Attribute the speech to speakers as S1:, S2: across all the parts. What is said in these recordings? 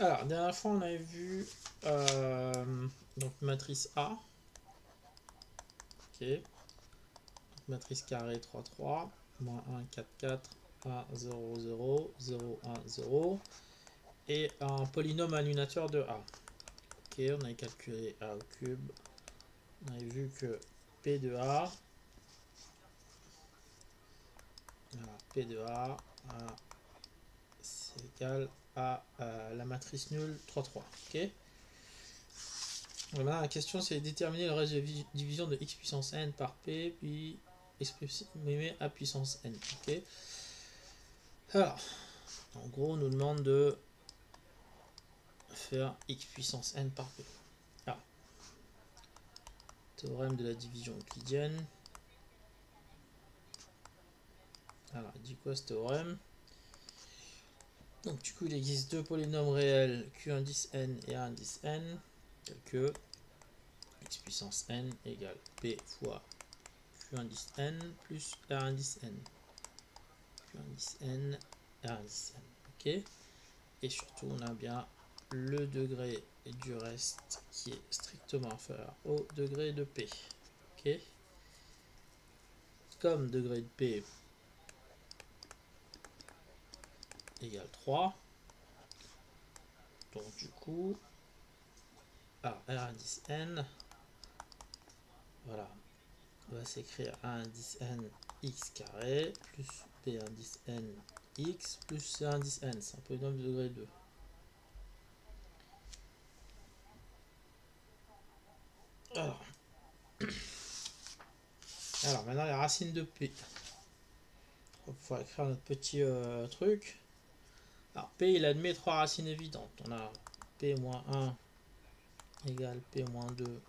S1: Alors, dernière fois, on avait vu donc matrice A. Ok. Donc, matrice carrée 3, 3, moins 1, 4, 4, 1, 0, 0, 0, 1, 0. Et un polynôme annulateur de A. Ok, on avait calculé A au cube. On avait vu que P de A. Alors, P de A, c'est égal à la matrice nulle 3, 3. Ok. Voilà, la question c'est déterminer le reste de division de x puissance n par p, puis exprimer a puissance n. Ok. Alors, en gros, on nous demande de faire x puissance n par p. Alors, théorème de la division euclidienne. Alors, il dit quoi ce théorème? Donc, du coup, il existe deux polynômes réels, q indice n et a indice n, tels que x puissance n égale p fois q indice n plus r indice n. Q indice n, r indice n. Ok. Et surtout, on a bien le degré du reste qui est strictement inférieur au degré de P. Ok. Comme degré de P égale 3. Donc du coup, R indice N, voilà, va s'écrire A indice N x carré plus P indice N x plus C indice N. C'est un polynôme de degré 2. Alors maintenant les racines de P. On va pouvoir écrire notre petit truc. Alors P il admet trois racines évidentes. On a P-1 égale P-2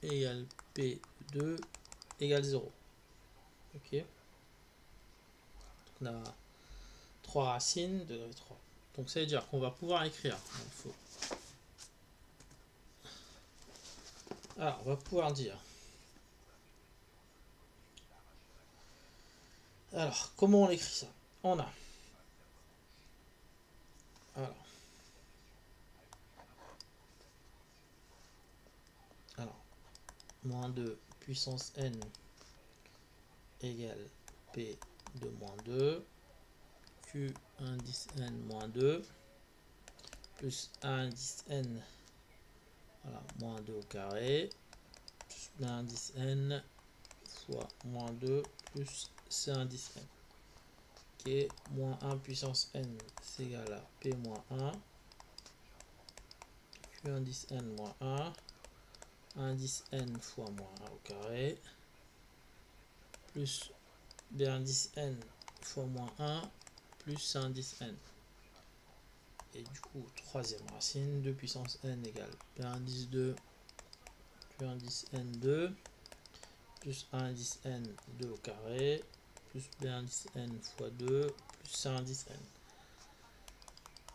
S1: égale P2 égale 0. Ok. Donc on a trois racines de 3. Donc ça veut dire qu'on va pouvoir écrire. Alors on va pouvoir dire. Alors comment on écrit ça? On a. Alors moins 2 puissance n égale P de moins 2 Q indice n moins 2 plus A indice n, voilà, moins 2 au carré plus B indice n fois moins 2 plus C indice n. Ok, moins 1 puissance n c'est égal à P moins 1 Q indice n moins 1 indice n fois moins 1 au carré plus B indice n fois moins 1 plus C indice n. Et du coup, troisième racine, 2 puissance n égale P indice 2 Q indice n2 plus 1 indice n 2 au carré plus B indice n fois 2 plus C indice n.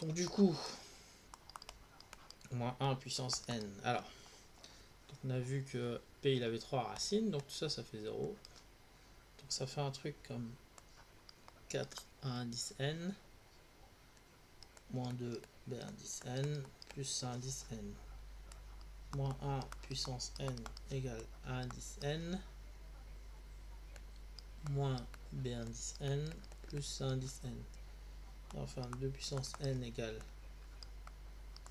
S1: Donc du coup, moins 1 puissance n. Alors, donc on a vu que P il avait 3 racines, donc tout ça, ça fait 0. Donc ça fait un truc comme 4 A indice n moins 2 B indice n plus C indice n. Moins 1 puissance n égale A indice n moins B indice n plus C indice n. Et enfin 2 puissance n égale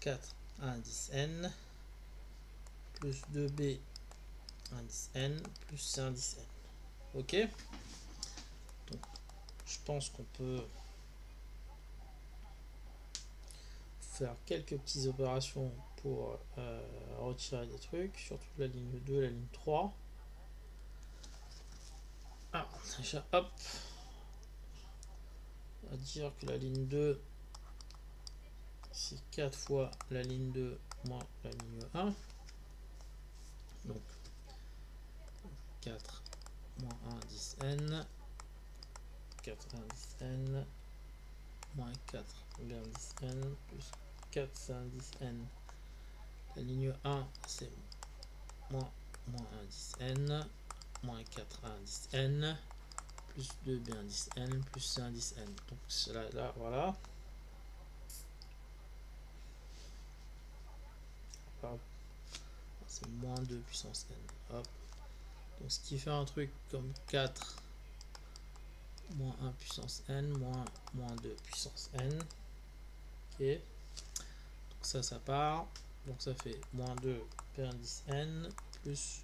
S1: 4 indice n plus 2b indice n plus c indice n. Ok. Donc je pense qu'on peut faire quelques petites opérations pour retirer des trucs, surtout la ligne 2, la ligne 3. Alors déjà hop, on va dire que la ligne 2 c'est 4 fois la ligne 2 moins la ligne 1. Donc 4 moins 1 10 n 4 indice n moins 4 b indice n plus 4 indice n. La ligne 1 c'est moins 1 indice n moins 4 indice n plus 2 b indice n plus c indice n. Donc cela là, voilà. c'est moins 2 puissance n. Hop. Donc ce qui fait un truc comme 4 moins 1 puissance n moins 2 puissance n. Ok. Donc ça part. Donc ça fait moins 2 P indice n plus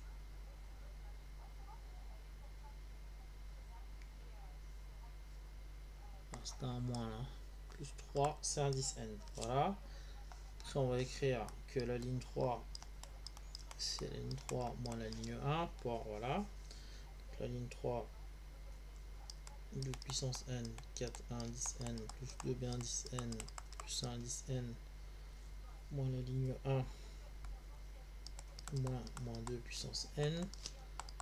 S1: c'est un moins là. Plus 3 C indice n. Voilà. Après on va écrire que la ligne 3 c'est la ligne 3 moins la ligne 1 pour voilà. Donc, la ligne 3 2 puissance n 4 1 indice n plus 2 B indice n plus 1 indice n moins la ligne 1 moins 2 puissance n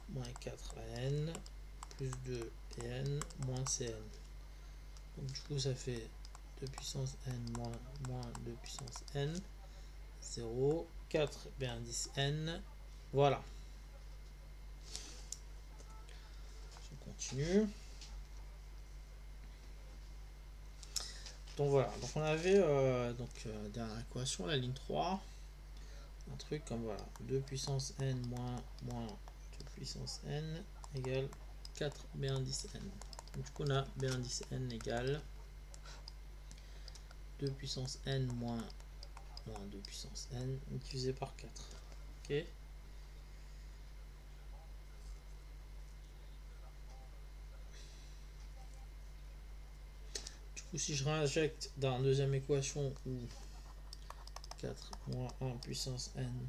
S1: moins 4 à n plus 2 pn moins cn. Donc du coup ça fait 2 puissance n moins 2 puissance n 0 4 b indice n. Voilà, je continue. Donc voilà, donc on avait dernière équation, la ligne 3, un truc comme voilà, 2 puissance n moins 2 puissance n égale 4 b indice n. Donc du coup on a b indice n égale 2 puissance n moins 2 puissance n divisé par 4. Ok. Du coup si je réinjecte dans la deuxième équation où 4 moins 1 puissance n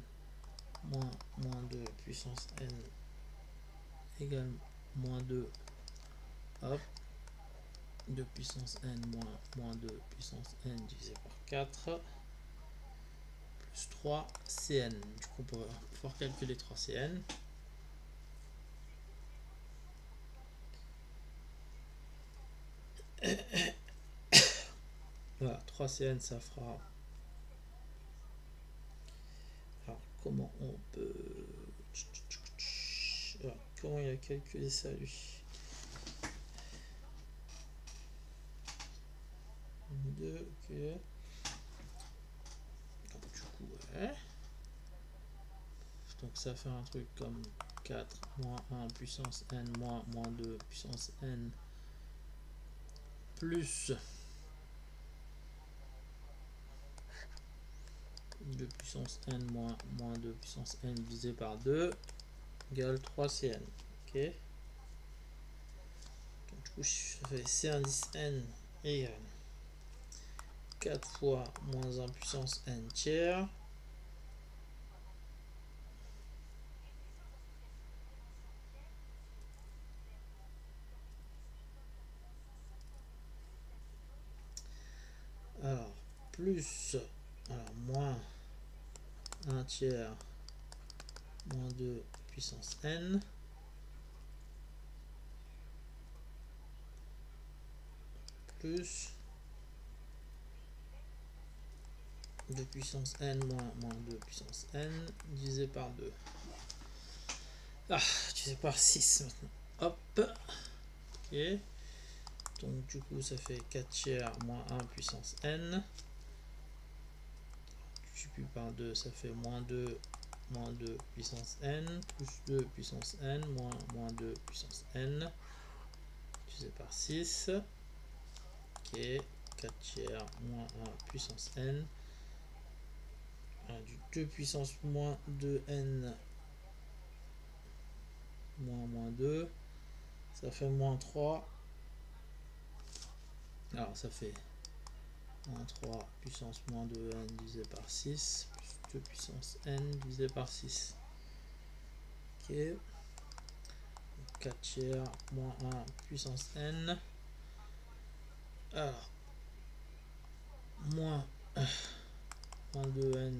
S1: moins 2 puissance n égale moins 2, hop, 2 puissance n moins 2 puissance n divisé par 4 plus 3 cn. Du coup on va pouvoir calculer 3 cn. Voilà, 3 cn ça fera. Alors comment on peut. Alors, comment il a calculé ça lui? 2, ok. Donc du coup, ouais. Donc ça fait un truc comme 4 moins 1 puissance n moins 2 puissance n plus 2 puissance n moins 2 puissance n divisé par 2 égale 3 cn. Ok. Donc du coup, je fais c indice n égale 4 fois moins 1 puissance n tiers alors plus alors moins 1 tiers moins 2 puissance n plus 2 puissance n moins 2 puissance n divisé par 2. Ah, divisé par 6 maintenant. Hop. Ok. Donc du coup ça fait 4 tiers moins 1 puissance n. Multiplié par 2, ça fait moins 2 puissance n plus 2 puissance n moins 2 puissance n divisé par 6. Ok. 4 tiers moins 1 puissance n. Du 2 puissance moins 2n moins 2. Ça fait moins 3. Alors ça fait moins 3 puissance moins 2n divisé par 6 plus 2 puissance n divisé par 6. Ok. 4 tiers moins 1 puissance n. Alors moins 2n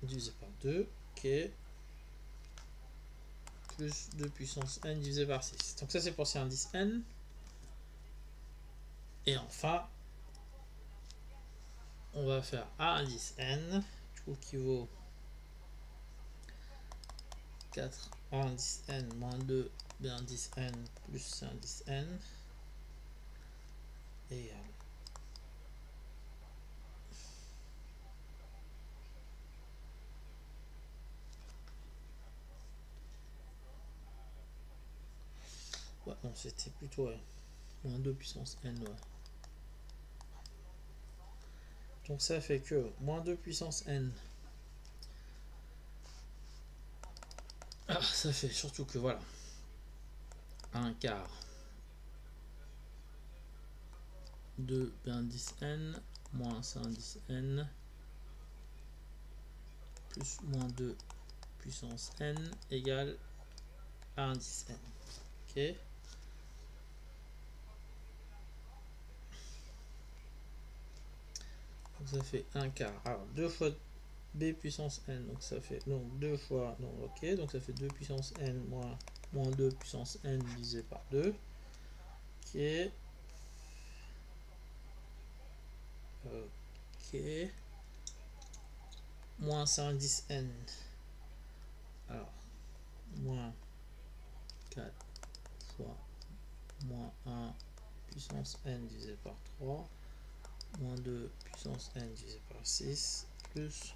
S1: divisé par 2. Ok. Plus 2 puissance n divisé par 6. Donc ça c'est pour ces indices n. Et enfin, on va faire A indice n, du coup qui vaut 4 A indice n moins 2 B indice n plus C indice n égale c'était plutôt ouais, moins 2 puissance n. Ouais. Donc ça fait que moins 2 puissance n. Ah, ça fait surtout que voilà. 1 quart de P indice n moins C indice n plus moins 2 puissance n égale A indice n. Ok. Donc ça fait 1 quart. Alors 2 fois B puissance n. Donc ça fait donc 2 fois. Donc ok. Donc ça fait 2 puissance n moins 2 puissance n divisé par 2. Ok. Ok. Moins 5 indice n. Alors moins 4 fois moins 1 puissance n divisé par 3 moins 2 puissance n divisé par 6 plus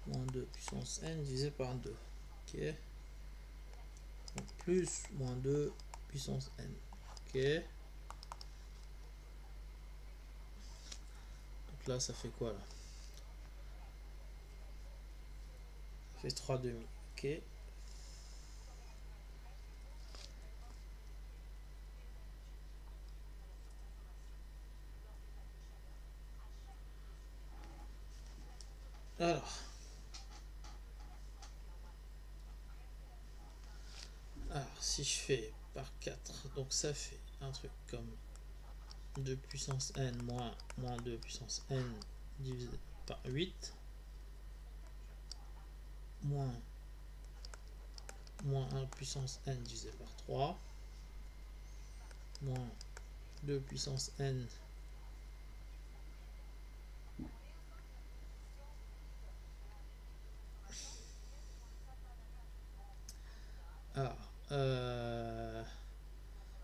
S1: moins 2 puissance n divisé par 2. Ok. Donc plus moins 2 puissance n. Ok. Donc là ça fait quoi là? Ça fait 3 demi. Ok. Alors si je fais par 4, donc ça fait un truc comme 2 puissance n moins 2 puissance n divisé par 8 moins 1 puissance n divisé par 3 moins 2 puissance n alors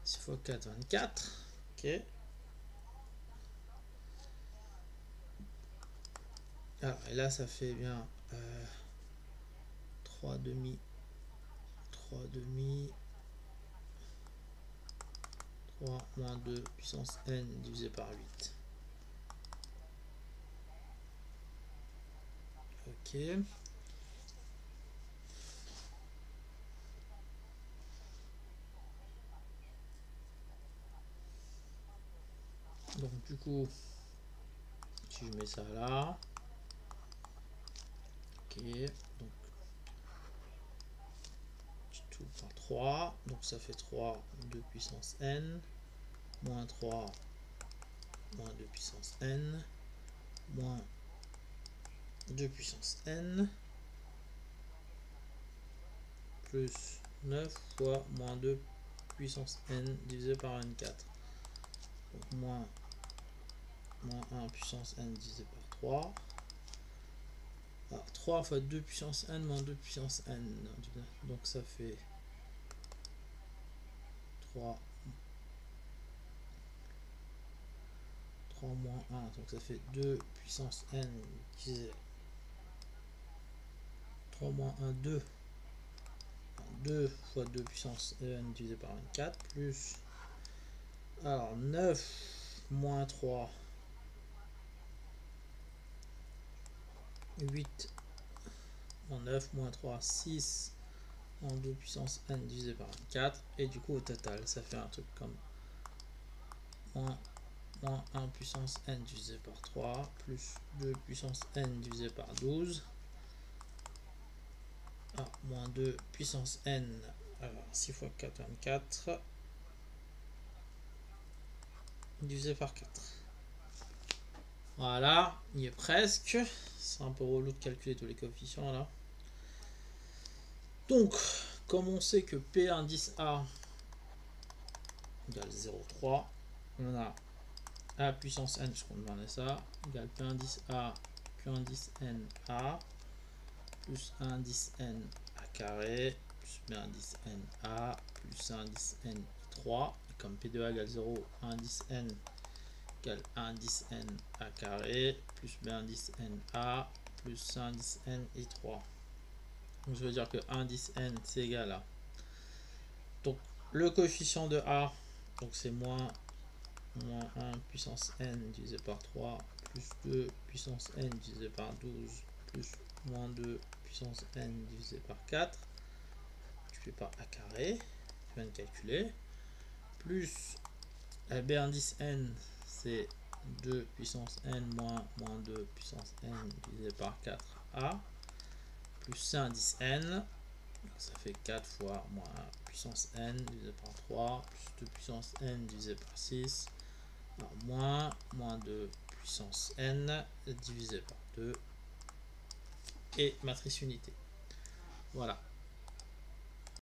S1: 6 fois 4 24. Ok. Alors et là ça fait bien 3 demi 3 moins 2 puissance n divisé par 8. Ok. Donc du coup, si je mets ça là, ok, donc tout par 3, donc ça fait 3 2 puissance n, moins 3 moins 2 puissance n, moins 2 puissance n, plus 9 fois moins 2 puissance n divisé par n4. Donc moins 1 puissance n divisé par 3. Alors, 3 fois 2 puissance n moins 2 puissance n. Donc ça fait 3 moins 1. Donc ça fait 2 puissance n divisé 3 moins 1, 2. 2 fois 2 puissance n divisé par n4 plus. Alors 9 moins 3. 8 en 9 moins 3, 6 en 2 puissance n divisé par 4. Et du coup, au total, ça fait un truc comme moins 1 puissance n divisé par 3 plus 2 puissance n divisé par 12. Alors, moins 2 puissance n. Alors, 6 fois 4, 24. Divisé par 4. Voilà, il est presque. C'est un peu relou de calculer tous les coefficients là. Donc, comme on sait que P indice A égale 0,3, on a A puissance n, puisqu'on demandait ça, égale P indice A, Q indice n A, plus A indice n A carré, plus B indice n A, plus A indice n 3. Et comme P de A égale 0, A indice n égale A indice n A carré, plus B indice n A, plus C indice n et 3. Donc je veux dire que A indice n c'est égal à. Donc le coefficient de A, Donc c'est moins 1 puissance n divisé par 3 plus 2 puissance n divisé par 12 plus moins 2 puissance n divisé par 4. Tu fais par a carré, tu viens de calculer, plus b indice n, c'est 2 puissance n moins 2 puissance n divisé par 4a, plus c indice n, ça fait 4 fois moins 1 puissance n divisé par 3, plus 2 puissance n divisé par 6, alors moins 2 puissance n divisé par 2, et matrice unité. Voilà.